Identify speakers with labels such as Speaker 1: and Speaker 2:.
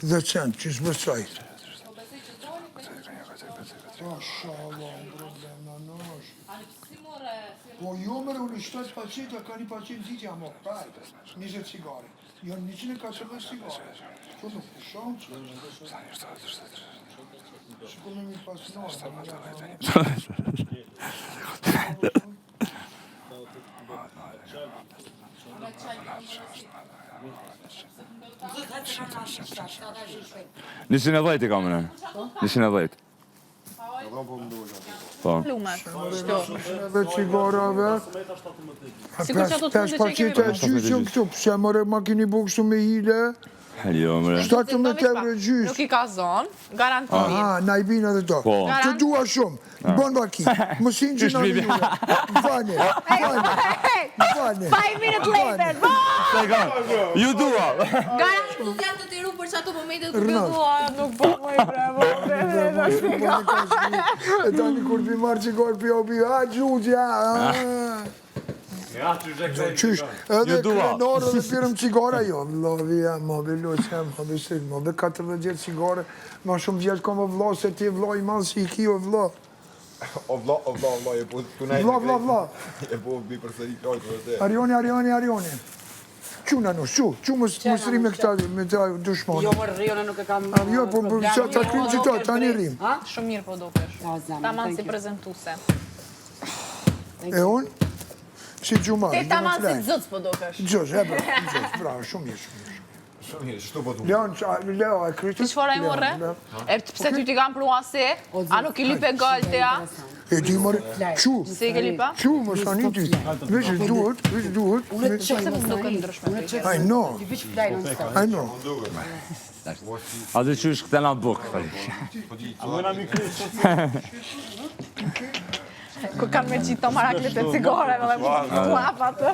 Speaker 1: Dhe qenë, që shbësoj. Po jo mërë, unë 7 pacita, ka një pacit zitja më praj, 20 cigare. Jo 140 cigare. Që nuk shumë që... Shko me mi pasnorë.
Speaker 2: Nishin e dhejt I kamerën. Nishin e dhejt. Po.
Speaker 1: Dhe cigarave. 5 pacita e gjysën këtu, pëse mëre ma kini bu kështu me hile.
Speaker 2: Jo, mre.
Speaker 1: 17 euro gjysë.
Speaker 3: Nuk I ka zonë, garantimin.
Speaker 1: Aha, na I vinë edhe do. Të dua shumë, bon baki, më sinë që në vinë. Vane.
Speaker 3: 5 minutes later,
Speaker 2: Ju dua!
Speaker 3: garantimin janë të tiru për që ato momente të dua, nuk po më I brevo.
Speaker 1: E tani kur pi marë qikor pi obi, a gjugja. Qysh, edhe krenorë dhe pirëm cigara, jo, vlovija, mobi luqe, mobi shrik, mobi 40 cigare, ma shumë vjetë kom o vlo, se ti vlo I malë si I ki o vlo.
Speaker 4: O vlo, e po të nejtë.
Speaker 1: Vlo.
Speaker 4: E po bi përsëri klojtë për te.
Speaker 1: Arioni. Quna nush, qu më sri me këta, me të dushmonë.
Speaker 5: Jo, më rrione nuk e kam...
Speaker 1: Jo, po ta krim që ta, tani rrim.
Speaker 3: Shumë mirë po dokesh. Ta manë si prezentuse.
Speaker 1: E unë? Si gjumar.
Speaker 3: Te ta manë si zëtës po dokesh.
Speaker 1: Gjëz, bravo, shumë mirë.
Speaker 4: Shumë mirë, shtu po të
Speaker 1: Leo, e krytë?
Speaker 3: Ti qëfora I morre? Pse ty ti kam plua si? A nuk I lipe gëllë ja?
Speaker 1: E ti mërë, qu?
Speaker 3: Si I ke lipa?
Speaker 1: Qu, më shani ty. Vesh duhet.
Speaker 5: Unë të qëjmë më
Speaker 3: Nuk e ndryshme për
Speaker 1: I know.
Speaker 5: Ti veç plajnë në stop.
Speaker 1: I know.
Speaker 2: A dhe qysh këte na bukë.
Speaker 3: Ku kam me qito maraklit e cigare, dhe mu atë.